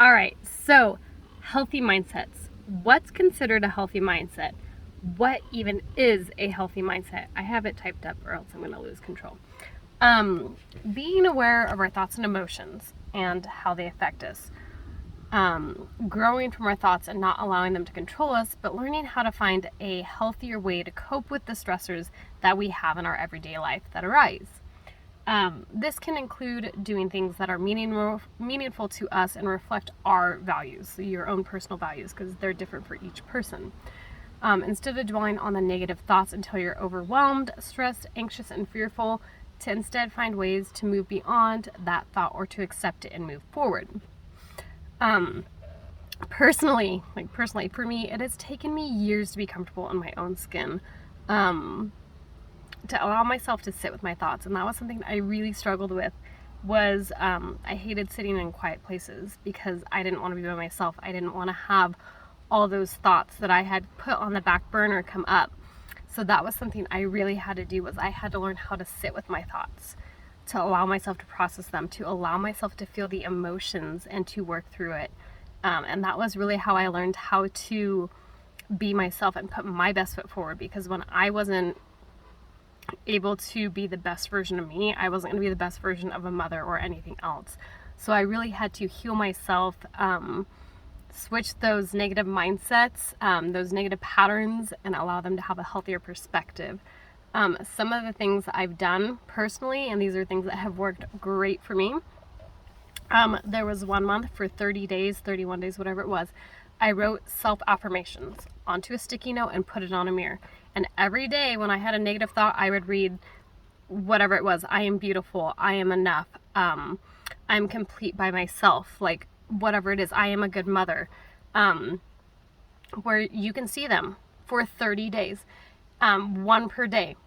All right, so healthy mindsets. What's considered a healthy mindset? What even is a healthy mindset? I have it typed up or else I'm going to lose control. Being aware of our thoughts and emotions and how they affect us. Growing from our thoughts and not allowing them to control us, but learning how to find a healthier way to cope with the stressors that we have in our everyday life that arise. This can include doing things that are meaningful to us and reflect our values, your own personal values, because they're different for each person. Instead of dwelling on the negative thoughts until you're overwhelmed, stressed, anxious, and fearful, to instead find ways to move beyond that thought or to accept it and move forward. Personally, for me, it has taken me years to be comfortable in my own skin. To allow myself to sit with my thoughts, and that was something I really struggled with. I hated sitting in quiet places because I didn't want to be by myself. I didn't want to have all those thoughts that I had put on the back burner come up. So that was something I really had to do, was I had to learn how to sit with my thoughts, to allow myself to process them, to allow myself to feel the emotions and to work through it. And that was really how I learned how to be myself and put my best foot forward, because when I wasn't able to be the best version of me, I wasn't going to be the best version of a mother or anything else. So I really had to heal myself, switch those negative mindsets, those negative patterns, and allow them to have a healthier perspective. Some of the things I've done personally, and these are things that have worked great for me. There was 1 month for 30 days, 31 days, whatever it was. I wrote self-affirmations onto a sticky note and put it on a mirror. And every day when I had a negative thought, I would read whatever it was. I am beautiful. I am enough. I'm complete by myself. Like, whatever it is. I am a good mother. Where you can see them for 30 days. One per day.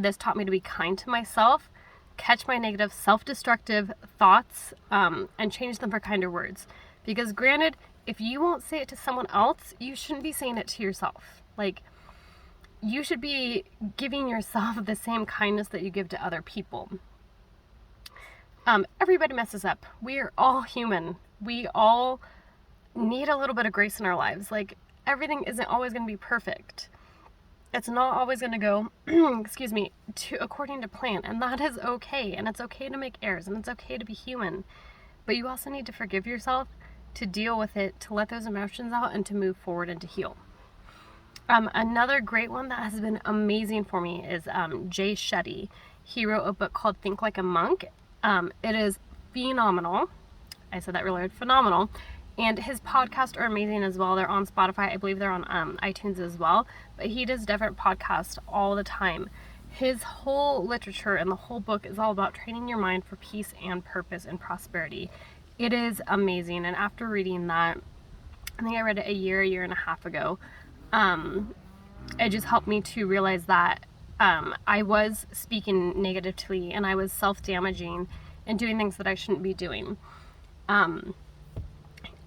This taught me to be kind to myself, catch my negative self-destructive thoughts, and change them for kinder words. Because granted, if you won't say it to someone else, you shouldn't be saying it to yourself. Like, you should be giving yourself the same kindness that you give to other people. Everybody messes up. We are all human. We all need a little bit of grace in our lives. Like, everything isn't always going to be perfect. It's not always going to go, according to plan. And that is okay. And it's okay to make errors. And it's okay to be human. But you also need to forgive yourself, to deal with it, to let those emotions out, and to move forward and to heal. Another great one that has been amazing for me is Jay Shetty. He wrote a book called Think Like a Monk. It is phenomenal. I said that really hard, phenomenal. And his podcasts are amazing as well. They're on Spotify. I believe they're on iTunes as well. But he does different podcasts all the time. His whole literature and the whole book is all about training your mind for peace and purpose and prosperity. It is amazing. And after reading that, I think I read it a year and a half ago, it just helped me to realize that I was speaking negatively and I was self-damaging and doing things that I shouldn't be doing.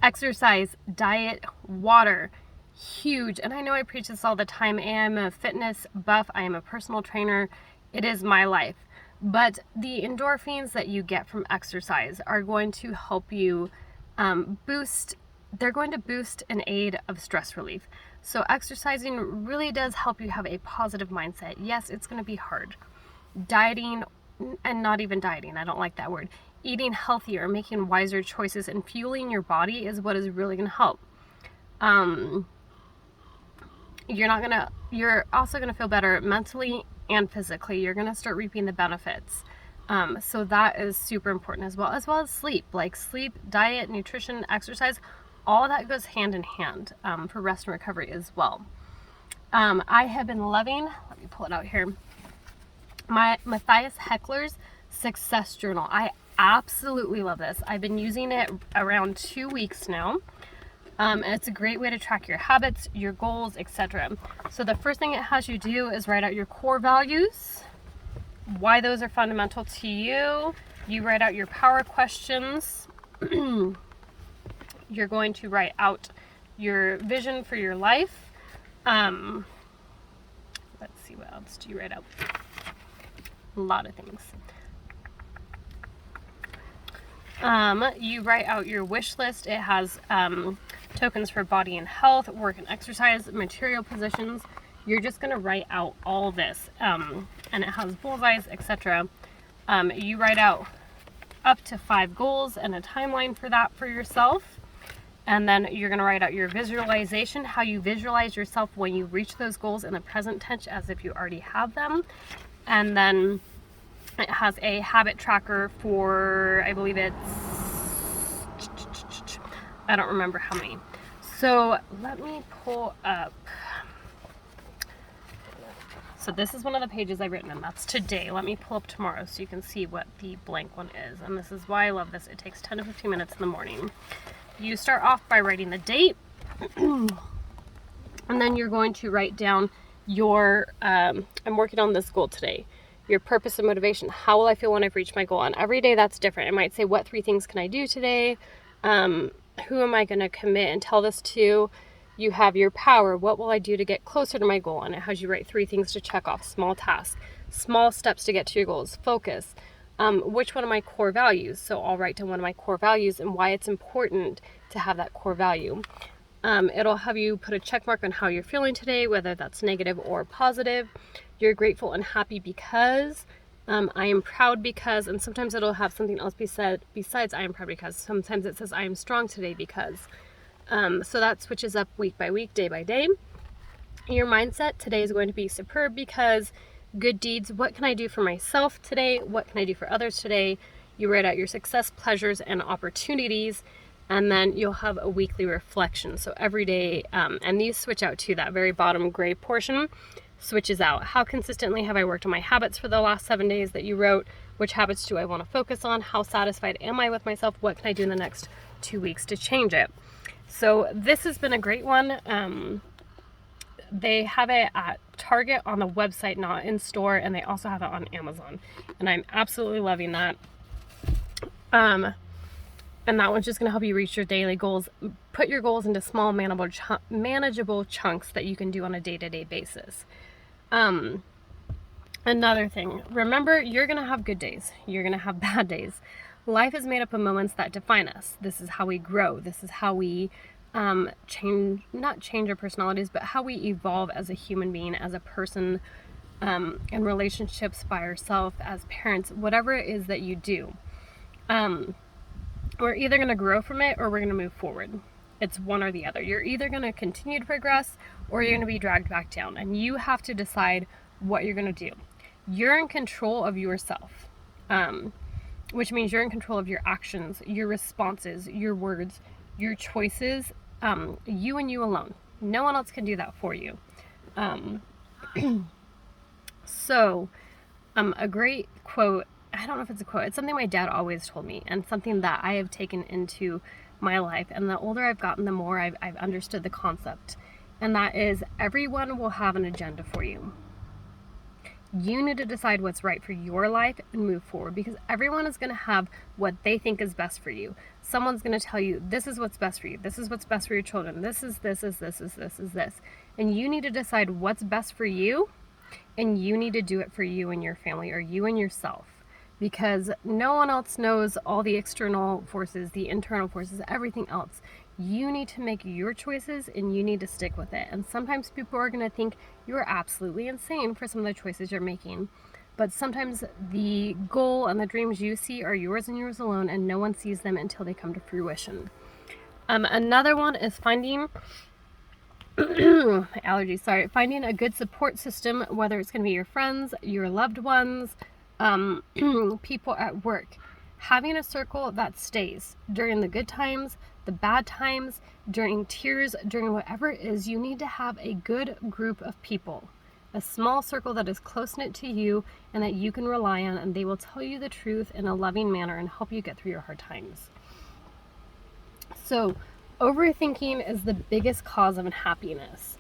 Exercise, diet, water, huge. And I know I preach this all the time. I am a fitness buff. I am a personal trainer. It is my life. But the endorphins that you get from exercise are going to help you they're going to boost and aid of stress relief. So exercising really does help you have a positive mindset. Yes, it's going to be hard. Dieting, and not even dieting, I don't like that word. Eating healthier, making wiser choices, and fueling your body is what is really going to help. You're also going to feel better mentally and physically. You're going to start reaping the benefits. So that is super important as well as sleep. Like sleep, diet, nutrition, exercise, all that goes hand in hand for rest and recovery as well. I have been loving, let me pull it out here, my Matthias Heckler's Success Journal. I absolutely love this. I've been using it around 2 weeks now. And it's a great way to track your habits, your goals, etc. So the first thing it has you do is write out your core values, why those are fundamental to you. You write out your power questions. You're going to write out your vision for your life. Let's see, what else do you write out? A lot of things. You write out your wish list. It has tokens for body and health, work and exercise, material positions. You're just going to write out all this, and it has bullseyes, etc. You write out up to 5 goals and a timeline for that for yourself. And then you're going to write out your visualization, how you visualize yourself when you reach those goals in the present tense as if you already have them. And then it has a habit tracker for, I believe it's, I don't remember how many. So let me pull up. So this is one of the pages I've written, and that's today. Let me pull up tomorrow so you can see what the blank one is. And this is why I love this. It takes 10 to 15 minutes in the morning. You start off by writing the date, and then you're going to write down your, I'm working on this goal today, your purpose and motivation. How will I feel when I've reached my goal? And every day that's different. It might say, what 3 things can I do today? Who am I going to commit and tell this to? You have your power. What will I do to get closer to my goal? And it has you write 3 things to check off, small tasks, small steps to get to your goals, focus. Which one of my core values? So I'll write down one of my core values and why it's important to have that core value. It'll have you put a check mark on how you're feeling today, whether that's negative or positive. You're grateful and happy because, I am proud because, and sometimes it'll have something else be said besides I am proud because. Sometimes it says I am strong today because. So that switches up week by week, day by day. Your mindset today is going to be superb because good deeds. What can I do for myself today? What can I do for others today? You write out your success, pleasures, and opportunities, and then you'll have a weekly reflection. So every day, and these switch out to that very bottom gray portion switches out. How consistently have I worked on my habits for the last 7 days that you wrote? Which habits do I want to focus on? How satisfied am I with myself? What can I do in the next 2 weeks to change it? So this has been a great one. They have it at Target on the website, not in store, and they also have it on Amazon. And I'm absolutely loving that. And that one's just going to help you reach your daily goals. Put your goals into small, manageable chunks that you can do on a day-to-day basis. Another thing, remember, you're going to have good days. You're going to have bad days. Life is made up of moments that define us. This is how we grow. This is how we not change our personalities, but how we evolve as a human being, as a person, in relationships, by ourselves, as parents, whatever it is that you do. We're either going to grow from it or we're going to move forward. It's one or the other. You're either going to continue to progress or you're going to be dragged back down, and you have to decide what you're going to do. You're in control of yourself, which means you're in control of your actions, your responses, your words, your choices, you and you alone. No one else can do that for you. So, a great quote, I don't know if it's a quote, it's something my dad always told me, and something that I have taken into my life, and the older I've gotten, the more I've understood the concept, and that is, everyone will have an agenda for you. You need to decide what's right for your life and move forward, because everyone is going to have what they think is best for you. Someone's going to tell you, this is what's best for you. This is what's best for your children. This is this. And you need to decide what's best for you, and you need to do it for you and your family, or you and yourself, because no one else knows all the external forces, the internal forces, everything else. You need to make your choices and you need to stick with it. And sometimes people are going to think you're absolutely insane for some of the choices you're making. But sometimes the goal and the dreams you see are yours and yours alone, and no one sees them until they come to fruition. Another one is finding allergies, sorry, finding a good support system, whether it's going to be your friends, your loved ones, people at work. Having a circle that stays during the good times, the bad times, during tears, during whatever it is. You need to have a good group of people, a small circle that is close-knit to you and that you can rely on, and they will tell you the truth in a loving manner and help you get through your hard times. So overthinking is the biggest cause of unhappiness.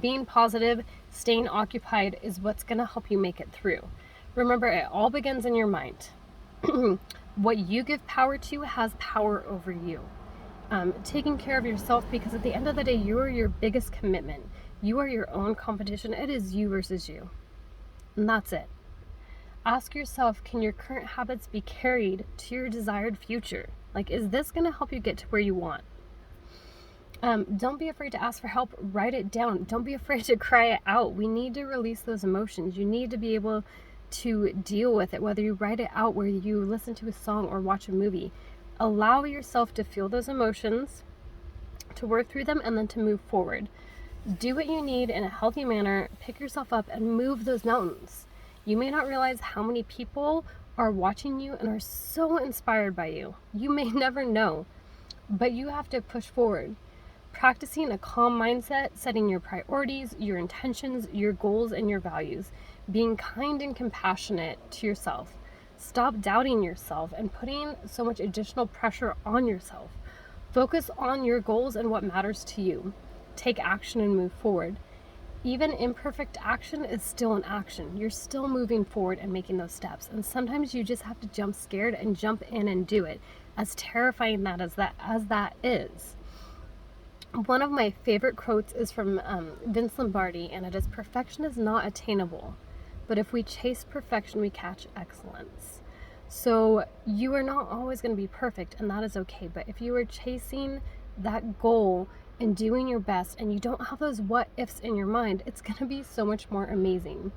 Being positive, staying occupied is what's going to help you make it through. Remember, it all begins in your mind. What you give power to has power over you. Taking care of yourself, because at the end of the day, you are your biggest commitment. You are your own competition. It is you versus you. And that's it. Ask yourself, can your current habits be carried to your desired future? Like, is this going to help you get to where you want? Don't be afraid to ask for help. Write it down. Don't be afraid to cry it out. We need to release those emotions. You need to be able to deal with it, whether you write it out, where you listen to a song or watch a movie. Allow yourself to feel those emotions, to work through them, and then to move forward. Do what you need in a healthy manner. Pick yourself up and move those mountains. You may not realize how many people are watching you and are so inspired by you. You may never know, but you have to push forward. Practicing a calm mindset, setting your priorities, your intentions, your goals, and your values. Being kind and compassionate to yourself. Stop doubting yourself and putting so much additional pressure on yourself. Focus on your goals and what matters to you. Take action and move forward. Even imperfect action is still an action. You're still moving forward and making those steps. And sometimes you just have to jump scared and jump in and do it. As terrifying as that is. One of my favorite quotes is from Vince Lombardi, and it is, "Perfection is not attainable, but if we chase perfection, we catch excellence." So you are not always going to be perfect, and that is okay. But if you are chasing that goal and doing your best, and you don't have those what ifs in your mind, it's going to be so much more amazing.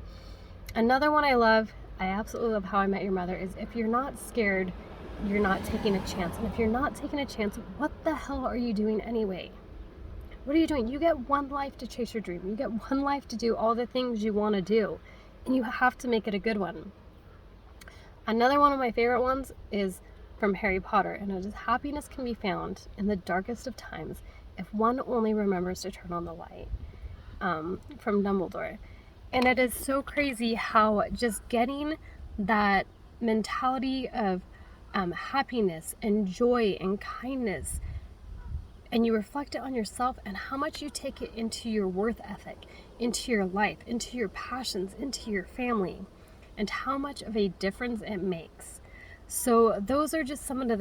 Another one I love, I absolutely love How I Met Your Mother, is, if you're not scared, you're not taking a chance. And if you're not taking a chance, what the hell are you doing anyway? What are you doing? You get one life to chase your dream. You get one life to do all the things you want to do, and you have to make it a good one. Another one of my favorite ones is from Harry Potter, and it is, "Happiness can be found in the darkest of times if one only remembers to turn on the light," from Dumbledore. And it is so crazy how just getting that mentality of happiness and joy and kindness, and you reflect it on yourself, and how much you take it into your worth ethic, into your life, into your passions, into your family, and how much of a difference it makes. So those are just some of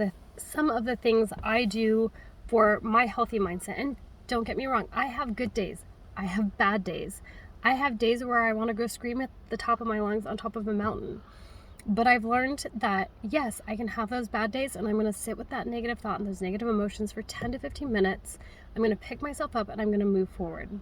the things I do for my healthy mindset. And don't get me wrong, I have good days. I have bad days. I have days where I want to go scream at the top of my lungs on top of a mountain. But I've learned that, yes, I can have those bad days, and I'm going to sit with that negative thought and those negative emotions for 10 to 15 minutes. I'm going to pick myself up and I'm going to move forward.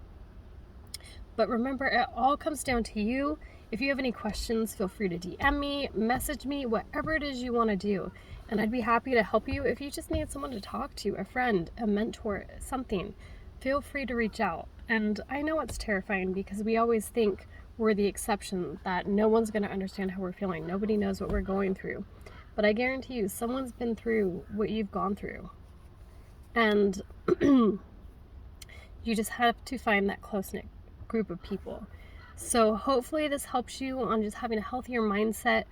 But remember, it all comes down to you. If you have any questions, feel free to DM me, message me, whatever it is you want to do. And I'd be happy to help you. If you just need someone to talk to, a friend, a mentor, something, feel free to reach out. And I know it's terrifying, because we always think we're the exception, that no one's going to understand how we're feeling. Nobody knows what we're going through. But I guarantee you, someone's been through what you've gone through. And you just have to find that close-knit group of people. So hopefully this helps you on just having a healthier mindset,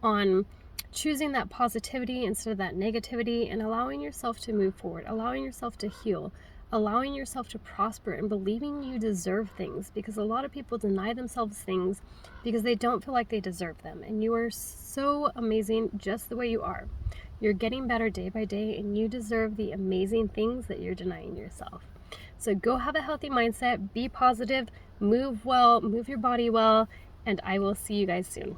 on choosing that positivity instead of that negativity, and allowing yourself to move forward, allowing yourself to heal, allowing yourself to prosper, and believing you deserve things, because a lot of people deny themselves things because they don't feel like they deserve them. And you are so amazing just the way you are. You're getting better day by day, and you deserve the amazing things that you're denying yourself. So go have a healthy mindset, be positive, move well, move your body well, and I will see you guys soon.